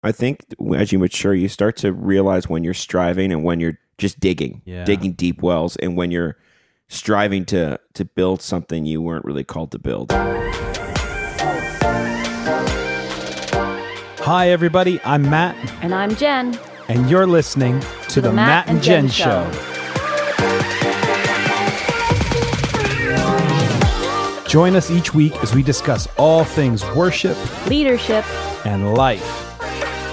I think as you mature, you start to realize when you're striving and when you're just digging deep wells, and when you're striving to build something you weren't really called to build. Hi, everybody. I'm Matt. And I'm Jen. And you're listening to the Matt and Jen Show. Join us each week as we discuss all things worship, leadership, and life.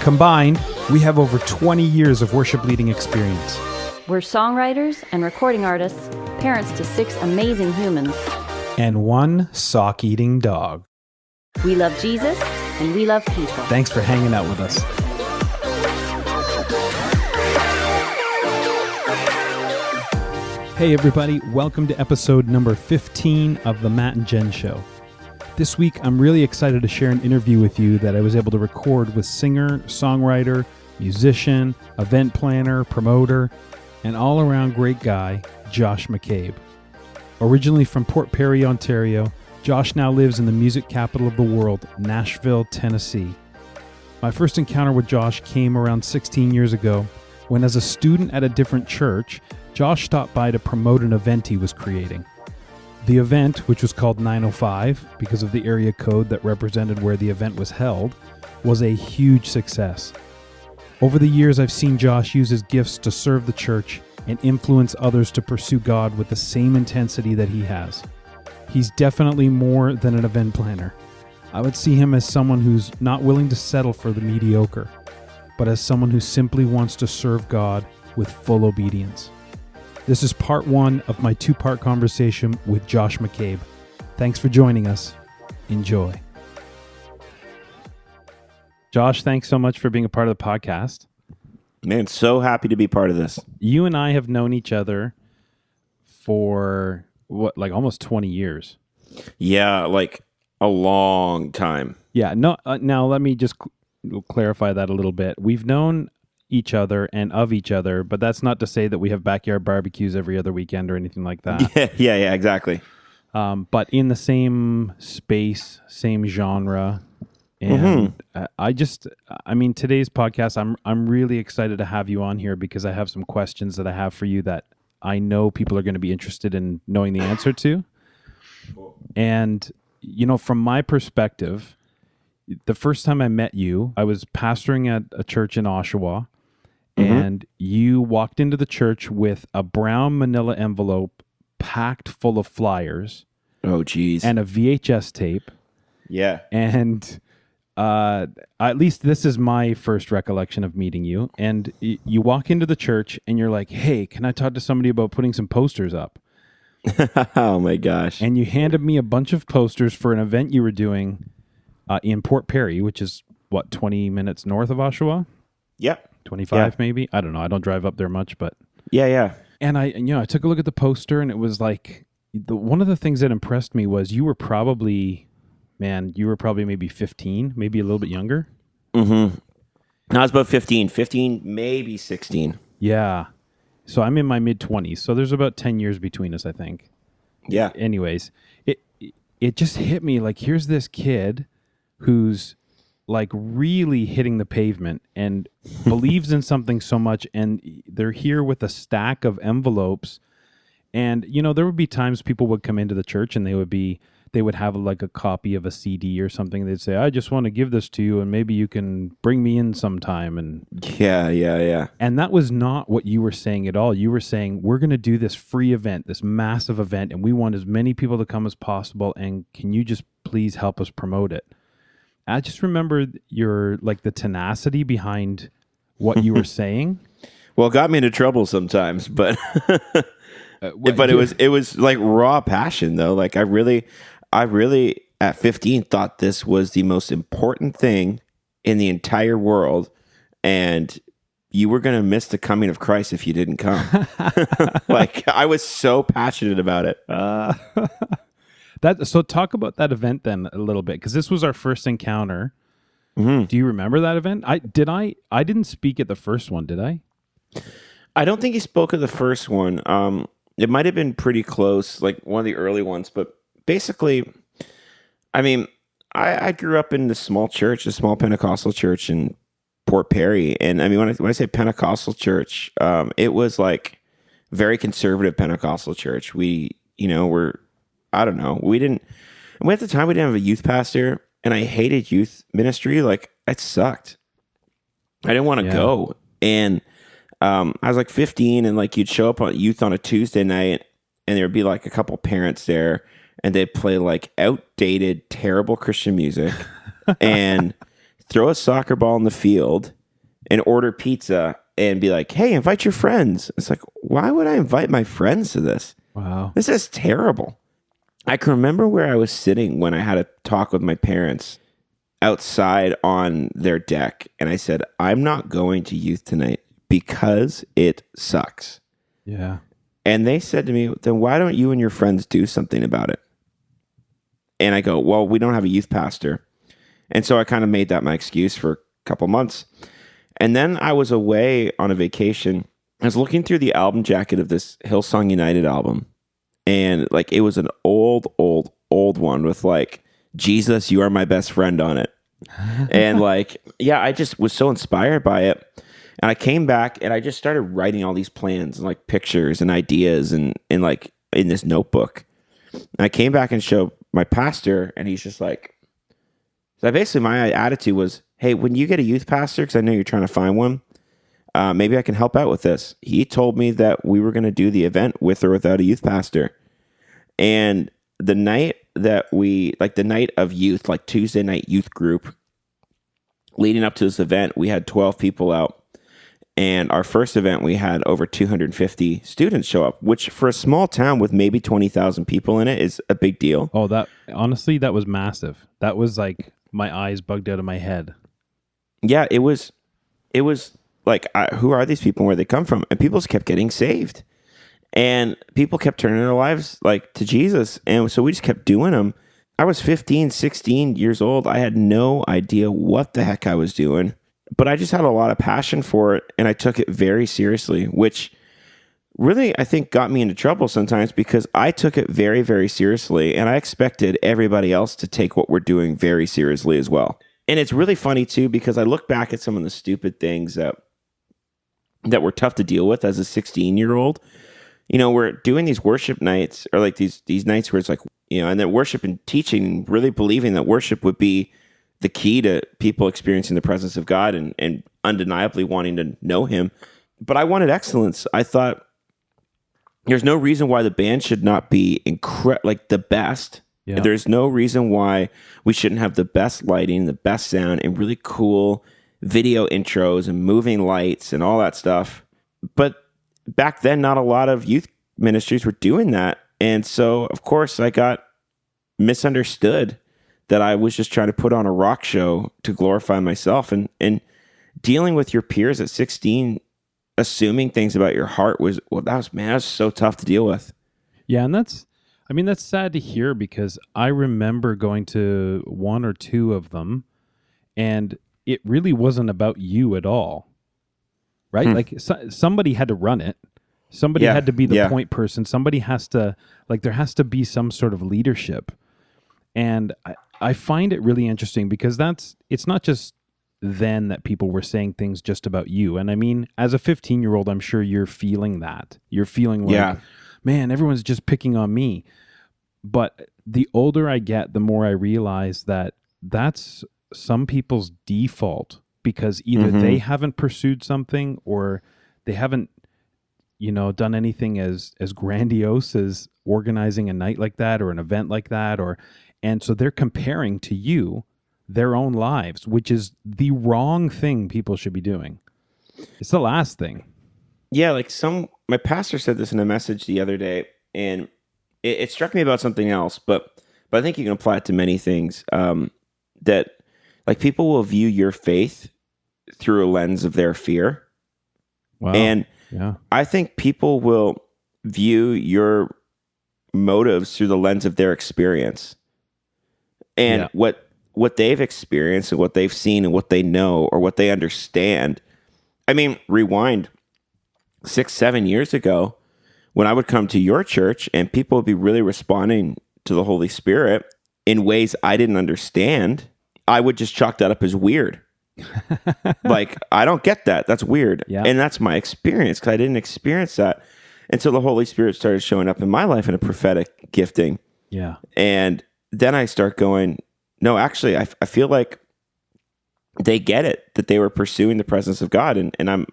Combined, we have over 20 years of worship leading experience. We're songwriters and recording artists, parents to 6 amazing humans, and 1 sock-eating dog. We love Jesus, and we love people. Thanks for hanging out with us. Hey everybody, welcome to episode number 15 of the Matt and Jen Show. This week, I'm really excited to share an interview with you that I was able to record with singer, songwriter, musician, event planner, promoter, and all-around great guy, Josh McCabe. Originally from Port Perry, Ontario, Josh now lives in the music capital of the world, Nashville, Tennessee. My first encounter with Josh came around 16 years ago, when as a student at a different church, Josh stopped by to promote an event he was creating. The event, which was called 905 because of the area code that represented where the event was held, was a huge success. Over the years, I've seen Josh use his gifts to serve the church and influence others to pursue God with the same intensity that he has. He's definitely more than an event planner. I would see him as someone who's not willing to settle for the mediocre, but as someone who simply wants to serve God with full obedience. This is part 1 of my 2-part conversation with Josh McCabe. Thanks for joining us. Enjoy. Josh, thanks so much for being a part of the podcast. Man, so happy to be part of this. You and I have known each other for almost 20 years. Yeah, like a long time. Yeah, no. Now let me just clarify that a little bit. We've known each other and of each other, but that's not to say that we have backyard barbecues every other weekend or anything like that. Yeah, exactly. But in the same space, same genre, and today's podcast, I'm really excited to have you on here because I have some questions that I have for you that I know people are going to be interested in knowing the answer to. And, from my perspective, the first time I met you, I was pastoring at a church in Oshawa, and you walked into the church with a brown manila envelope packed full of flyers. Oh, geez. And a VHS tape. Yeah. And at least this is my first recollection of meeting you. And you walk into the church and you're like, hey, can I talk to somebody about putting some posters up? Oh, my gosh. And you handed me a bunch of posters for an event you were doing in Port Perry, which is, 20 minutes north of Oshawa? Yep. 25 maybe? I don't know. I don't drive up there much, but... Yeah. And I took a look at the poster, and it was like... one of the things that impressed me was you were probably maybe 15, maybe a little bit younger. Mm-hmm. No, I was about 15, maybe 16. Yeah. So I'm in my mid-20s, so there's about 10 years between us, I think. Yeah. Anyways, it just hit me, like, here's this kid who's like really hitting the pavement and believes in something so much, and they're here with a stack of envelopes. And there would be times people would come into the church and they would have like a copy of a CD or something. They'd say, I just want to give this to you and maybe you can bring me in sometime. And yeah. And that was not what you were saying at all. You were saying, we're going to do this free event, this massive event, and we want as many people to come as possible. And can you just please help us promote it? I just remember the tenacity behind what you were saying. Well, it got me into trouble sometimes, but it was like raw passion though. Like I really at 15 thought this was the most important thing in the entire world, and you were going to miss the coming of Christ if you didn't come. Like I was so passionate about it. So talk about that event then a little bit, because this was our first encounter. Mm-hmm. Do you remember that event? I didn't speak at the first one, did I? I don't think he spoke at the first one. It might have been pretty close, like one of the early ones. But basically, I mean, I grew up in this small church, a small Pentecostal church in Port Perry. And I mean, when I say Pentecostal church, it was like very conservative Pentecostal church. We, I don't know. At the time we didn't have a youth pastor, and I hated youth ministry. Like, it sucked. I didn't want to go. And I was like 15, and like you'd show up on youth on a Tuesday night, and there would be like a couple parents there, and they'd play like outdated, terrible Christian music and throw a soccer ball in the field and order pizza and be like, hey, invite your friends. It's like, why would I invite my friends to this? Wow. This is terrible. I can remember where I was sitting when I had a talk with my parents outside on their deck. And I said, I'm not going to youth tonight because it sucks. Yeah. And they said to me, then why don't you and your friends do something about it? And I go, well, we don't have a youth pastor. And so I kind of made that my excuse for a couple months. And then I was away on a vacation. I was looking through the album jacket of this Hillsong United album. And like, it was an old one with like, Jesus, you are my best friend on it. And like, yeah, I just was so inspired by it. And I came back and I just started writing all these plans and like pictures and ideas and like in this notebook. And I came back and showed my pastor, and he's just like, so basically my attitude was, hey, when you get a youth pastor, because I know you're trying to find one, maybe I can help out with this. He told me that we were going to do the event with or without a youth pastor. And the night that the night of youth, like Tuesday night youth group, leading up to this event, we had 12 people out. And our first event, we had over 250 students show up, which for a small town with maybe 20,000 people in it is a big deal. Oh, that was massive. That was like my eyes bugged out of my head. Yeah, it was like, who are these people and where they come from? And people just kept getting saved. And people kept turning their lives like to Jesus. And so we just kept doing them. I was 15, 16 years old. I had no idea what the heck I was doing, but I just had a lot of passion for it. And I took it very seriously, which really, I think, got me into trouble sometimes because I took it very, very seriously. And I expected everybody else to take what we're doing very seriously as well. And it's really funny too, because I look back at some of the stupid things that were tough to deal with as a 16-year-old. We're doing these worship nights, or like these nights where it's like, and then worship and teaching, really believing that worship would be the key to people experiencing the presence of God and undeniably wanting to know him. But I wanted excellence. I thought there's no reason why the band should not be like the best. Yeah. There's no reason why we shouldn't have the best lighting, the best sound, and really cool video intros and moving lights and all that stuff. But back then, not a lot of youth ministries were doing that. And so, of course, I got misunderstood that I was just trying to put on a rock show to glorify myself. And dealing with your peers at 16, assuming things about your heart that was so tough to deal with. Yeah, and that's sad to hear, because I remember going to one or two of them, and it really wasn't about you at all. Right? Like somebody had to run it. Somebody had to be the point person. Somebody has to, like, there has to be some sort of leadership. And I find it really interesting because it's not just then that people were saying things just about you. And I mean, as a 15-year-old, I'm sure you're feeling that. You're feeling like, man, everyone's just picking on me. But the older I get, the more I realize that that's some people's default, because either they haven't pursued something, or they haven't, done anything as grandiose as organizing a night like that or an event like that, and so they're comparing to you their own lives, which is the wrong thing people should be doing. It's the last thing. Yeah, like my pastor said this in a message the other day, and it struck me about something else, but I think you can apply it to many things, that like people will view your faith through a lens of their fear. Wow. And I think people will view your motives through the lens of their experience. And what they've experienced and what they've seen and what they know or what they understand. I mean, rewind 6-7 years ago, when I would come to your church and people would be really responding to the Holy Spirit in ways I didn't understand, I would just chalk that up as weird. Like, I don't get that. That's weird. Yeah. And that's my experience because I didn't experience that until the Holy Spirit started showing up in my life in a prophetic gifting. Yeah. And then I start going, no, actually, I feel like they get it, that they were pursuing the presence of God. And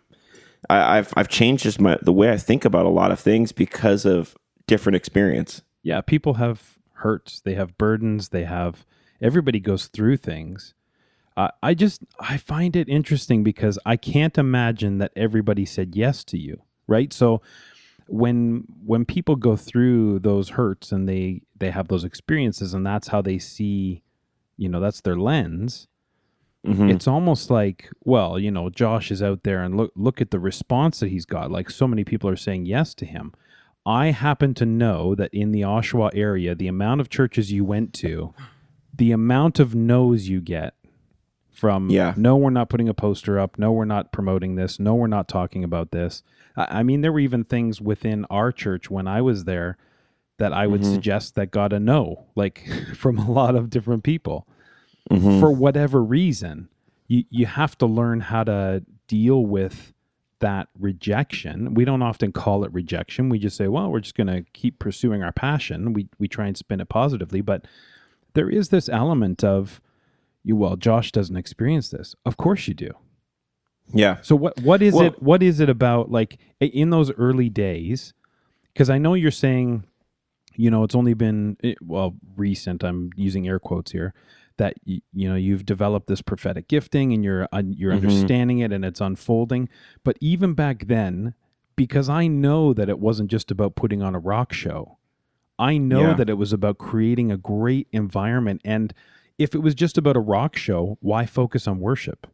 I've changed just the way I think about a lot of things because of different experience. Yeah. People have hurts. They have burdens. Everybody goes through things. I find it interesting because I can't imagine that everybody said yes to you, right? So when people go through those hurts and they have those experiences and that's how they see, that's their lens. Mm-hmm. It's almost like, well, Josh is out there and look at the response that he's got. Like, so many people are saying yes to him. I happen to know that in the Oshawa area, the amount of churches you went to, the amount of no's you get from, no, we're not putting a poster up. No, we're not promoting this. No, we're not talking about this. I mean, there were even things within our church when I was there that I would suggest that got a no, like from a lot of different people. For whatever reason. You have to learn how to deal with that rejection. We don't often call it rejection. We just say, well, we're just going to keep pursuing our passion. We try and spin it positively. But there is this element of, well, Josh doesn't experience this. Of course you do. Yeah. So what is it about, like, in those early days? Because I know you're saying, it's only been, recent, I'm using air quotes here, that you've developed this prophetic gifting and you're understanding it and it's unfolding. But even back then, because I know that it wasn't just about putting on a rock show, I know that it was about creating a great environment. And if it was just about a rock show, why focus on worship?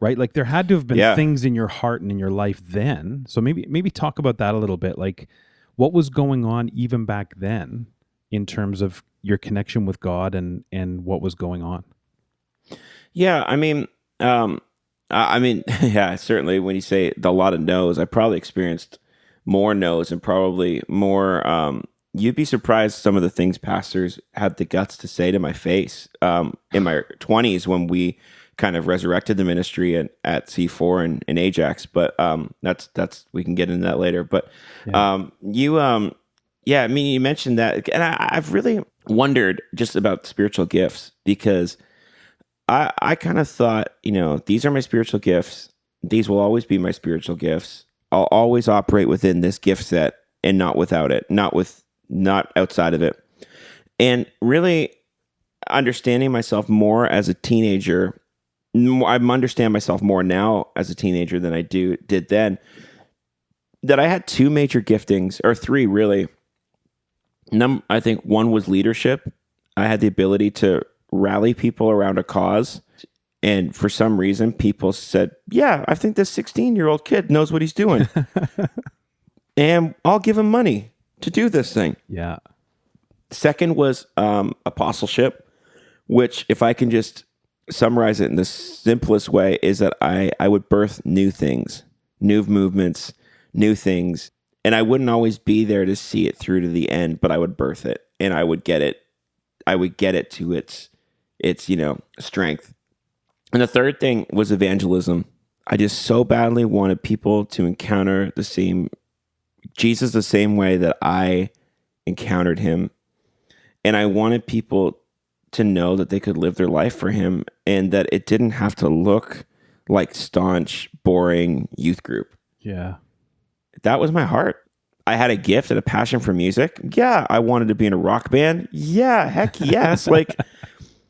Right? Like, there had to have been things in your heart and in your life then. So maybe talk about that a little bit. Like, what was going on even back then in terms of your connection with God and what was going on? Yeah, I mean, yeah, certainly when you say a lot of no's, I probably experienced more no's and probably more, you'd be surprised some of the things pastors had the guts to say to my face in my 20s when we kind of resurrected the ministry at C4 and Ajax. But that's we can get into that later. But yeah, I mean, you mentioned that, and I've really wondered just about spiritual gifts because I kind of thought, these are my spiritual gifts. These will always be my spiritual gifts. I'll always operate within this gift set and not without it, not outside of it. And really understanding myself more as a teenager, I understand myself more now as a teenager than I did then, that I had two major giftings, or three really. I think one was leadership. I had the ability to rally people around a cause. And for some reason, people said, yeah, I think this 16-year-old kid knows what he's doing. And I'll give him money to do this thing. Yeah. Second was apostleship, which, if I can just summarize it in the simplest way, is that I would birth new things, new movements, new things. And I wouldn't always be there to see it through to the end, but I would birth it and I would get it. I would get it to its strength. And the third thing was evangelism. I just so badly wanted people to encounter Jesus the same way that I encountered him. And I wanted people to know that they could live their life for him and that it didn't have to look like staunch, boring youth group. Yeah. That was my heart. I had a gift and a passion for music. Yeah, I wanted to be in a rock band. Yeah, heck yes.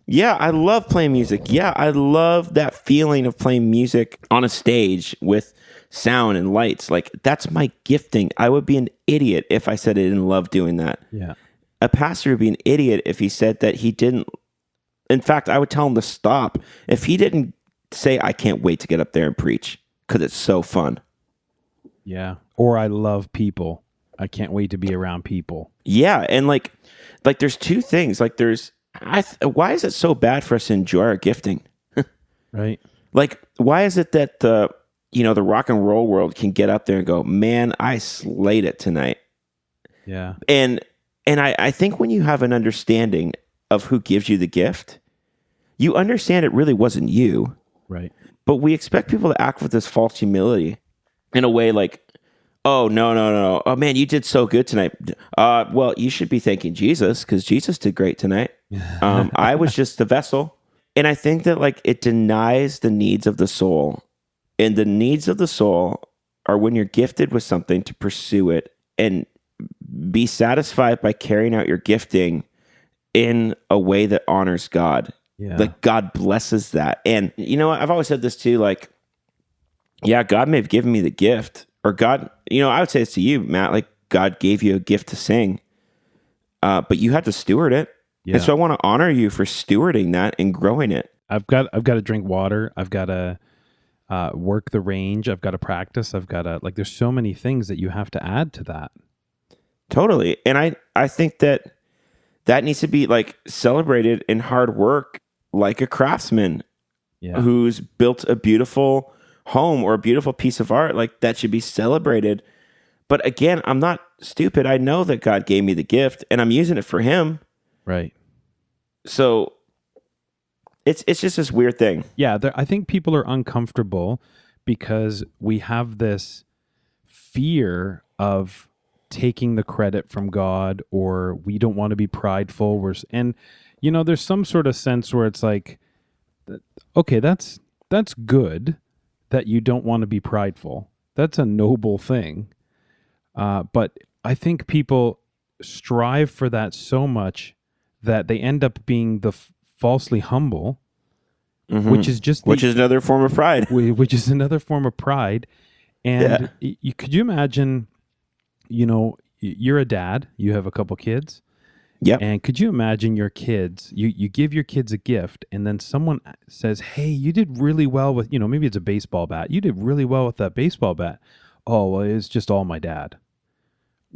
Yeah, I love playing music. Yeah, I love that feeling of playing music on a stage with sound and lights. That's my gifting. I would be an idiot if I said I didn't love doing that. Yeah. A pastor would be an idiot if he said that he didn't. In fact, I would tell him to stop if he didn't say, I can't wait to get up there and preach because it's so fun. Yeah. Or I love people. I can't wait to be around people. Yeah. And there's two things. Why is it so bad for us to enjoy our gifting? Right. Why is it that the rock and roll world can get up there and go, man, I slayed it tonight. Yeah. And I think when you have an understanding of who gives you the gift, you understand it really wasn't you. Right. But we expect people to act with this false humility in a way like, oh, no. Oh, man, you did so good tonight. Well, you should be thanking Jesus because Jesus did great tonight. I was just the vessel. And I think that like it denies the needs of the soul. And the needs of the soul are when you're gifted with something to pursue it and be satisfied by carrying out your gifting in a way that honors God. Yeah. Like God blesses that. And you know what? I've always said this too, like, yeah, God may have given me the gift, or God, I would say this to you, Matt, like God gave you a gift to sing, but you had to steward it. Yeah. And so I want to honor you for stewarding that and growing it. I've got to drink water. I've got to work the range. I've got to practice. I've got to, like, there's so many things that you have to add to that. Totally. And I think that needs to be like celebrated in hard work, like a craftsman who's built a beautiful home or a beautiful piece of art. Like that should be celebrated. But again, I'm not stupid. I know that God gave me the gift and I'm using it for him. Right. So it's just this weird thing. Yeah. I think people are uncomfortable because we have this fear of taking the credit from God, or we don't want to be prideful. And there's some sort of sense where it's like, okay, that's good that you don't want to be prideful. That's a noble thing. But I think people strive for that so much that they end up being the falsely humble, which is another form of pride. Which is another form of pride. And could you imagine, you're a dad, you have a couple kids. Yep. And could you imagine your kids, you give your kids a gift and then someone says, hey, you did really well with, maybe it's a baseball bat. You did really well with that baseball bat. Oh, well, it's just all my dad.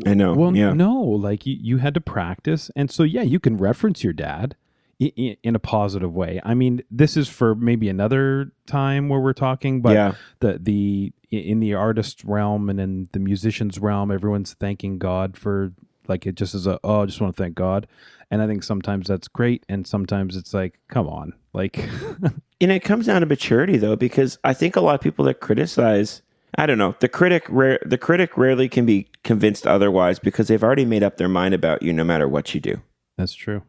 I know. Well, yeah. no, like you had to practice. And so, yeah, you can reference your dad in a positive way. I mean, this is for maybe another time where we're talking, but in the artist realm and in the musician's realm, everyone's thanking God for, like, it just is I just want to thank God. And I think sometimes that's great. And sometimes it's like, come on, like. And it comes down to maturity though, because I think a lot of people that criticize, I don't know, the critic rarely can be convinced otherwise because they've already made up their mind about you no matter what you do. That's true.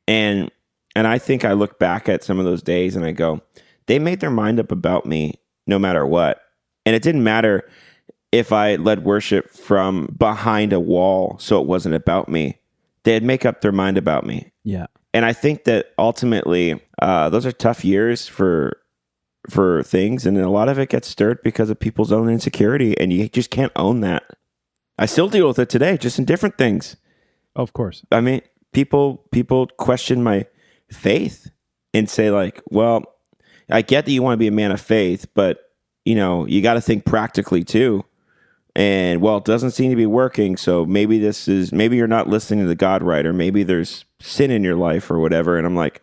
And I think I look back at some of those days and I go, they made their mind up about me no matter what. And it didn't matter if I led worship from behind a wall so it wasn't about me. They'd make up their mind about me. Yeah. And I think that ultimately those are tough years for things. And a lot of it gets stirred because of people's own insecurity. And you just can't own that. I still deal with it today, just in different things. Of course. I mean, people question my faith and say like, well, I get that you want to be a man of faith, but you got to think practically too. And well, it doesn't seem to be working. So maybe you're not listening to the God right, or maybe there's sin in your life or whatever. And I'm like,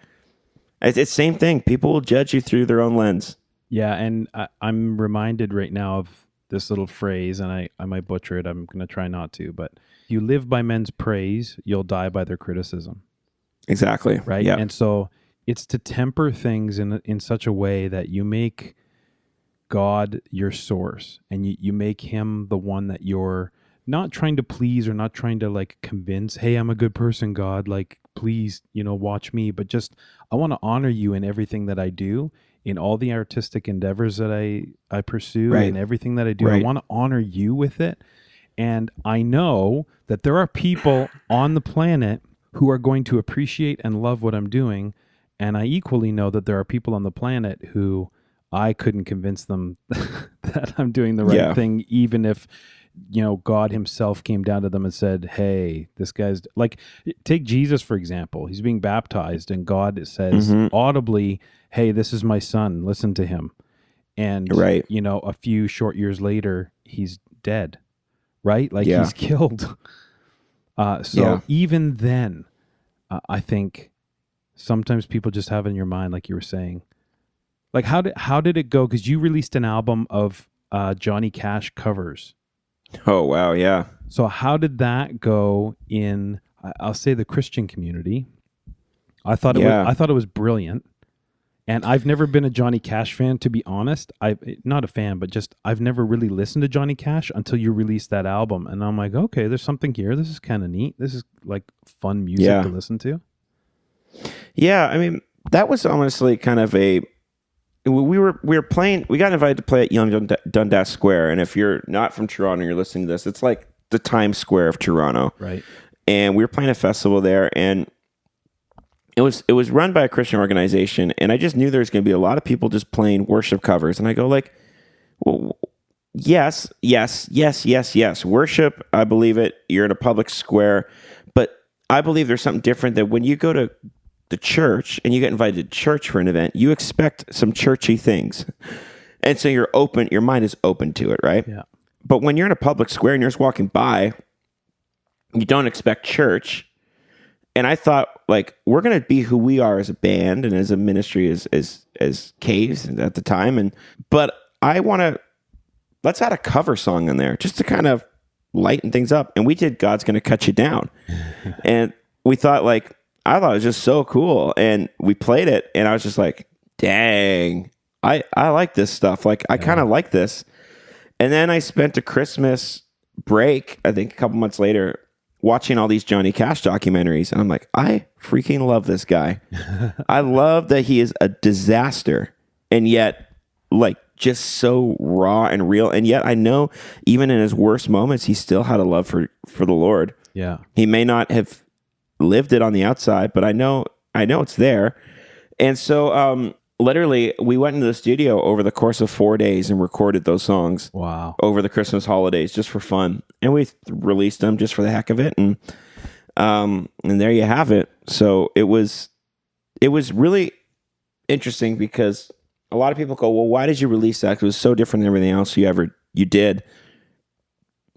it's the same thing. People will judge you through their own lens. Yeah. And I'm reminded right now of this little phrase, and I might butcher it. I'm going to try not to, but you live by men's praise, you'll die by their criticism. Exactly. Right. Yeah. And so it's to temper things in such a way that you make God your source, and you make him the one that you're not trying to please or not trying to like convince, hey, I'm a good person, God, like, please, watch me, but just, I want to honor you in everything that I do, in all the artistic endeavors that I pursue, right. and everything that I do. Right. I want to honor you with it. And I know that there are people on the planet who are going to appreciate and love what I'm doing. And I equally know that there are people on the planet who I couldn't convince them that I'm doing the right thing, even if, God himself came down to them and said, hey, this guy's like, take Jesus, for example. He's being baptized and God says audibly, hey, this is my son, listen to him. And, a few short years he's dead, right? Like he's killed. Even then, I think sometimes people just have in your mind, like you were saying, like, how did it go? Because you released an album of Johnny Cash covers. Oh, wow. Yeah. So how did that go in, I'll say, the Christian community? I thought it was brilliant. And I've never been a Johnny Cash fan, to be honest. I'm not a fan, but just I've never really listened to Johnny Cash until you released that album. And I'm like, okay, there's something here. This is kind of neat. This is like fun music to listen to. Yeah, I mean, that was honestly kind of a... We were playing... We got invited to play at Young Dundas Square. And if you're not from Toronto and you're listening to this, it's like the Times Square of Toronto. Right. And we were playing a festival there, and it was run by a Christian organization, and I just knew there was going to be a lot of people just playing worship covers. And I go like, well, yes. Worship, I believe it. You're in a public square. But I believe there's something different that when you go to the church and you get invited to church for an event, you expect some churchy things. And so your mind is open to it, right? Yeah. But when you're in a public square and you're just walking by, you don't expect church. And I thought, like, we're going to be who we are as a band and as a ministry as Caves at the time. But let's add a cover song in there just to kind of lighten things up. And we did God's Gonna Cut You Down. And we thought, like, I thought it was just so cool. And we played it, and I was just like, dang, I like this stuff. Like, I kind of like this. And then I spent a Christmas break, I think a couple months later, watching all these Johnny Cash documentaries. And I'm like, I freaking love this guy. I love that he is a disaster. And yet, like, just so raw and real. And yet I know even in his worst moments, he still had a love for the Lord. Yeah. He may not have lived it on the outside, but I know it's there. And so literally we went into the studio over the course of 4 days and recorded those songs. Wow. Over the Christmas holidays just for fun. And we released them just for the heck of it. And there you have it. So it was really interesting because a lot of people go, well, why did you release that? 'Cause it was so different than everything else you did.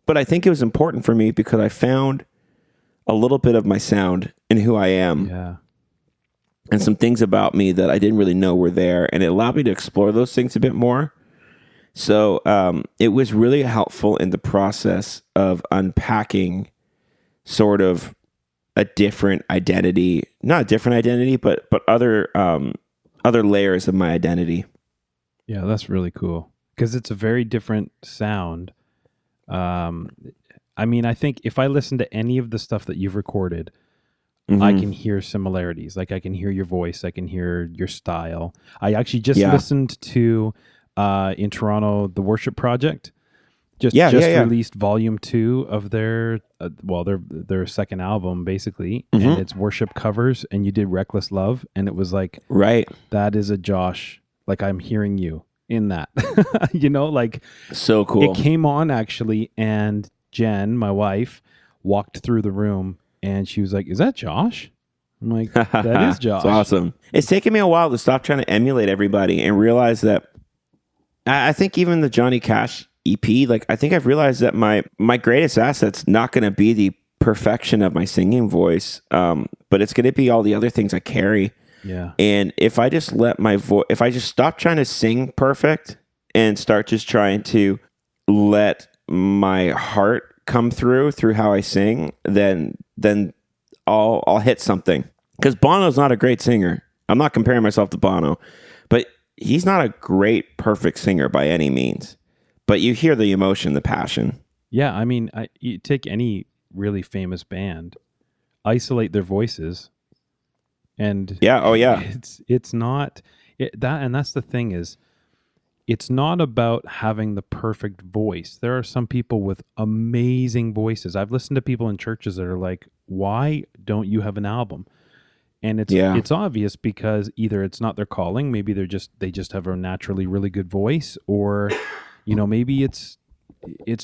But I think it was important for me because I found a little bit of my sound in who I am. Yeah. And some things about me that I didn't really know were there. And it allowed me to explore those things a bit more. So it was really helpful in the process of unpacking sort of a different identity, not a different identity, but other layers of my identity. Yeah, that's really cool because it's a very different sound. I mean, I think if I listen to any of the stuff that you've recorded, I can hear similarities. Like I can hear your voice, I can hear your style. I actually just listened to in Toronto, the Worship Project just released volume 2 of their second album basically, and it's worship covers, and you did Reckless Love, and it was like, right, that is a Josh, like I'm hearing you in that. Like so cool. It came on actually, and Jen, my wife, walked through the room and she was like, is that Josh? I'm like, that is Josh. It's awesome. It's taken me a while to stop trying to emulate everybody and realize that I think even the Johnny Cash EP, like I think I've realized that my greatest asset's not going to be the perfection of my singing voice, but it's going to be all the other things I carry. Yeah. And if I just let my voice, if I just stop trying to sing perfect and start just trying to let my heart come through how I sing, then I'll hit something. Because Bono's not a great singer. I'm not comparing myself to Bono, but he's not a great, perfect singer by any means. But you hear the emotion, the passion. Yeah, I mean, you take any really famous band, isolate their voices, and it's not that. And that's the thing is, it's not about having the perfect voice. There are some people with amazing voices. I've listened to people in churches that are like, "Why don't you have an album?" And it's obvious because either it's not their calling, maybe they just have a naturally really good voice, or maybe it's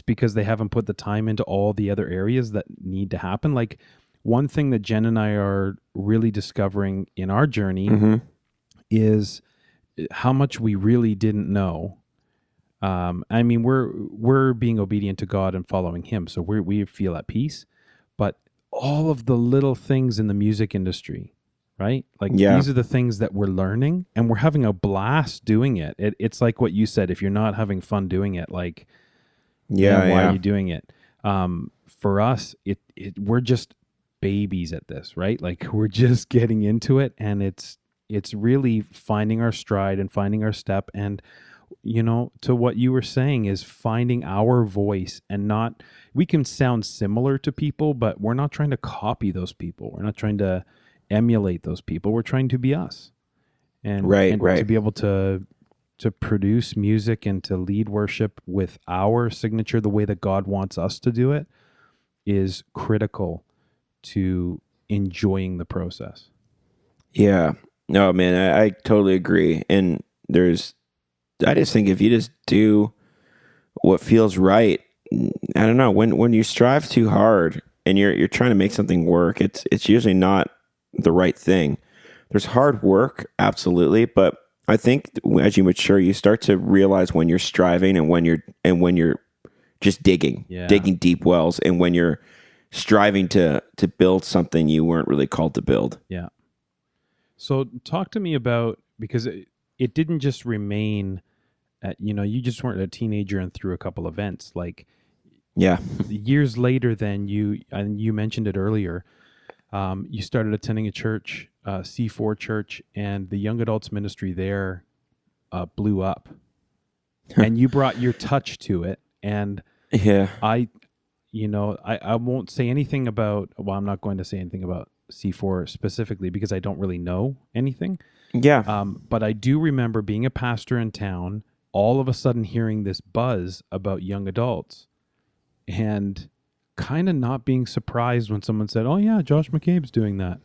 because they haven't put the time into all the other areas that need to happen. Like one thing that Jen and I are really discovering in our journey is how much we really didn't know. I mean, we're being obedient to God and following Him, so we feel at peace. But all of the little things in the music industry, right? Like these are the things that we're learning, and we're having a blast doing it. It's like what you said. If you're not having fun doing it, like, why are you doing it? For us, we're just babies at this, right? Like we're just getting into it, and it's it's really finding our stride and finding our step. And, to what you were saying is finding our voice and not, we can sound similar to people, but we're not trying to copy those people. We're not trying to emulate those people. We're trying to be us. And to be able to produce music and to lead worship with our signature, the way that God wants us to do it, is critical to enjoying the process. Yeah. No, man, I totally agree. And I just think if you just do what feels right, I don't know, when you strive too hard and you're trying to make something work, it's usually not the right thing. There's hard work, absolutely, but I think as you mature, you start to realize when you're striving and when you're just digging deep wells, and when you're striving to build something you weren't really called to build. Yeah. So talk to me about, because it didn't just remain at, you just weren't a teenager and threw a couple events. Like, yeah, years later, then you mentioned it earlier, you started attending a church, C4 church, and the young adults ministry there blew up. And you brought your touch to it. And yeah, I won't say anything about, I'm not going to say anything about C4 specifically because I don't really know anything. Yeah. But I do remember being a pastor in town, all of a sudden hearing this buzz about young adults and kind of not being surprised when someone said, "Oh yeah, Josh McCabe's doing that."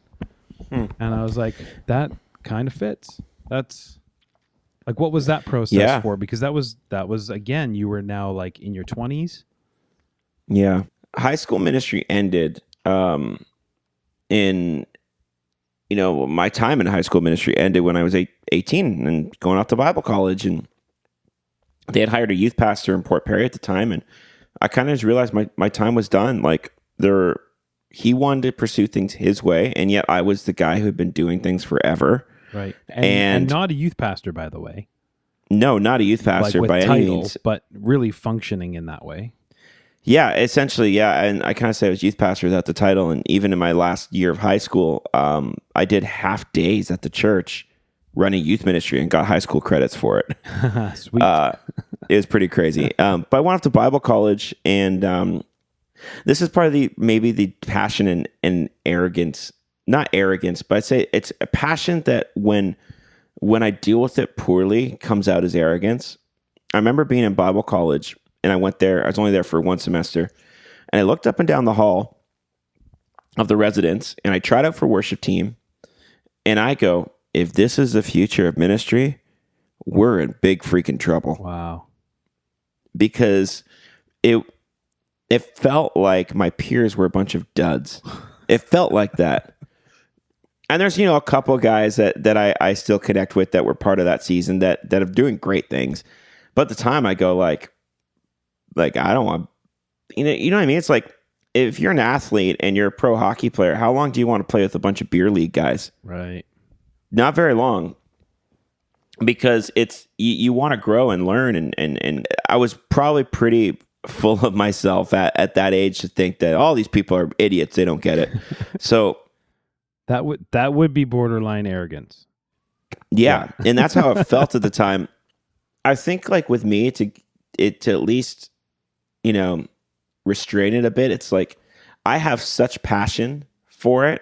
And I was like, that kind of fits. That's like, what was that process for? Because that was again, you were now like in your 20s. Yeah. High school ministry ended my time in high school ministry ended when I was 18 and going off to Bible college, and they had hired a youth pastor in Port Perry at the time, and I kind of just realized my time was done. Like, he wanted to pursue things his way, and yet I was the guy who had been doing things forever. Right. And not a youth pastor, by the way. No, not a youth pastor, like, by any means, but really functioning in that way. Yeah, essentially, yeah. And I kind of say I was youth pastor without the title. And even in my last year of high school, I did half days at the church running youth ministry and got high school credits for it. Sweet. It was pretty crazy. But I went off to Bible college, and this is part of maybe the passion and arrogance, not arrogance, but I'd say it's a passion that when I deal with it poorly comes out as arrogance. I remember being in Bible college, and I went there. I was only there for one semester, and I looked up and down the hall of the residence, and I tried out for worship team, and I go, if this is the future of ministry, we're in big freaking trouble. Wow. Because it felt like my peers were a bunch of duds. It felt like that. And there's, a couple of guys that I still connect with that were part of that season that are doing great things. But at the time I go like I don't want, you know what I mean? It's like, if you're an athlete and you're a pro hockey player, how long do you want to play with a bunch of beer league guys? Right. Not very long, because it's, you want to grow and learn. And I was probably pretty full of myself at that age to think that all these people are idiots. They don't get it. So that would be borderline arrogance. Yeah. And that's how it felt at the time. I think like with me to at least, restrain it a bit. It's like, I have such passion for it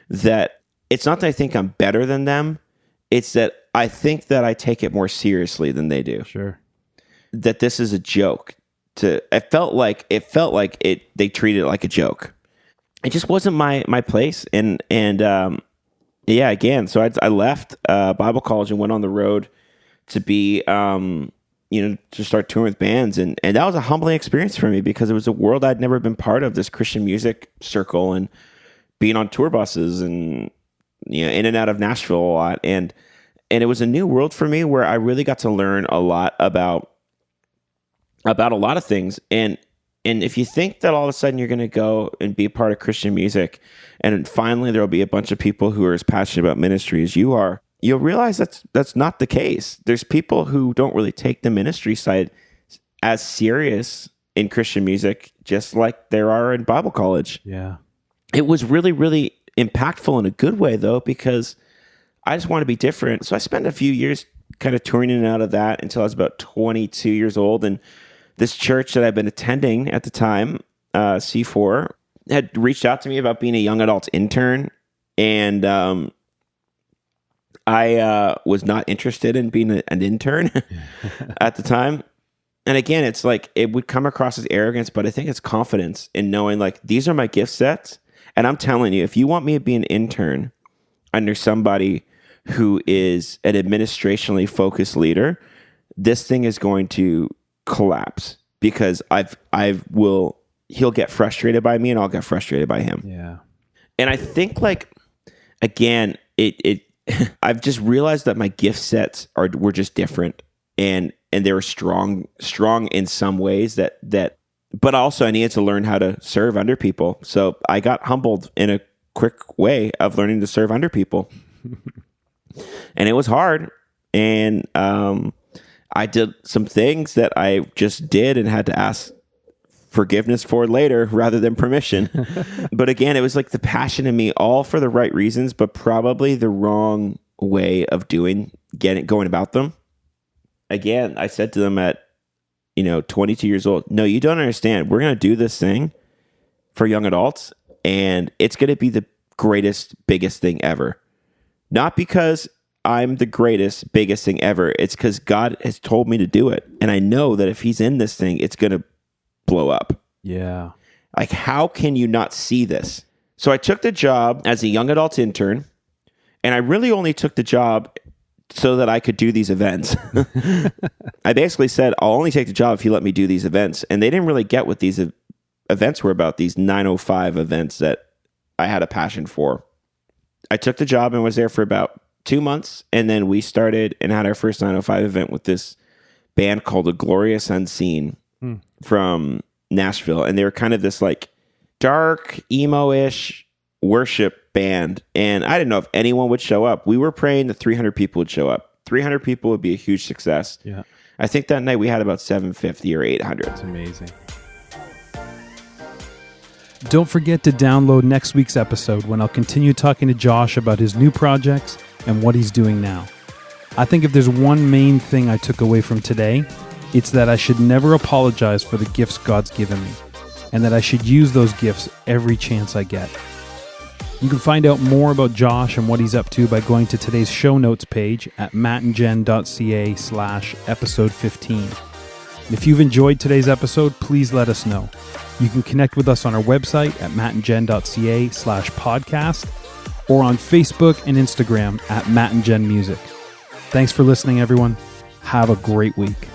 that it's not that I think I'm better than them. It's that I think that I take it more seriously than they do. Sure. That this is a joke. It felt like they treated it like a joke. It just wasn't my place. And again, so I left Bible college and went on the road to be, to start touring with bands. And that was a humbling experience for me, because it was a world I'd never been part of, this Christian music circle, and being on tour buses and, in and out of Nashville a lot. And it was a new world for me where I really got to learn a lot about a lot of things. And if you think that all of a sudden you're going to go and be a part of Christian music, and finally there'll be a bunch of people who are as passionate about ministry as you are, you'll realize that's not the case. There's people who don't really take the ministry side as serious in Christian music, just like there are in Bible college. Yeah. It was really, really impactful in a good way, though, because I just want to be different. So I spent a few years kind of touring in and out of that until I was about 22 years old. And this church that I've been attending at the time, C4, had reached out to me about being a young adult intern. And I was not interested in being an intern at the time. And again, it's like it would come across as arrogance, but I think it's confidence in knowing like these are my gift sets. And I'm telling you, if you want me to be an intern under somebody who is an administrationally focused leader, this thing is going to collapse because he'll get frustrated by me and I'll get frustrated by him. Yeah. And I think like, again, I've just realized that my gift sets were just different and they were strong in some ways that, but also I needed to learn how to serve under people. So I got humbled in a quick way of learning to serve under people. And it was hard. And I did some things that I just did and had to ask forgiveness for later rather than permission. But again, it was like the passion in me, all for the right reasons, but probably the wrong way of going about them. Again, I said to them at 22 years old, no, you don't understand. We're going to do this thing for young adults, and it's going to be the greatest, biggest thing ever. Not because I'm the greatest, biggest thing ever. It's because God has told me to do it. And I know that if he's in this thing, it's going to blow up. Yeah. Like, how can you not see this? So I took the job as a young adult intern, and I really only took the job so that I could do these events. I basically said, I'll only take the job if you let me do these events. And they didn't really get what these events were about, these 905 events that I had a passion for. I took the job and was there for about 2 months. And then we started and had our first 905 event with this band called The Glorious Unseen from Nashville. And they were kind of this like dark, emo-ish worship band. And I didn't know if anyone would show up. We were praying that 300 people would show up. 300 people would be a huge success. Yeah. I think that night we had about 750 or 800. That's amazing. Don't forget to download next week's episode when I'll continue talking to Josh about his new projects and what he's doing now. I think if there's one main thing I took away from today, it's that I should never apologize for the gifts God's given me, and that I should use those gifts every chance I get. You can find out more about Josh and what he's up to by going to today's show notes page at mattandjen.ca/episode 15. If you've enjoyed today's episode, please let us know. You can connect with us on our website at mattandjen.ca/podcast or on Facebook and Instagram at mattandjenmusic. Thanks for listening, everyone. Have a great week.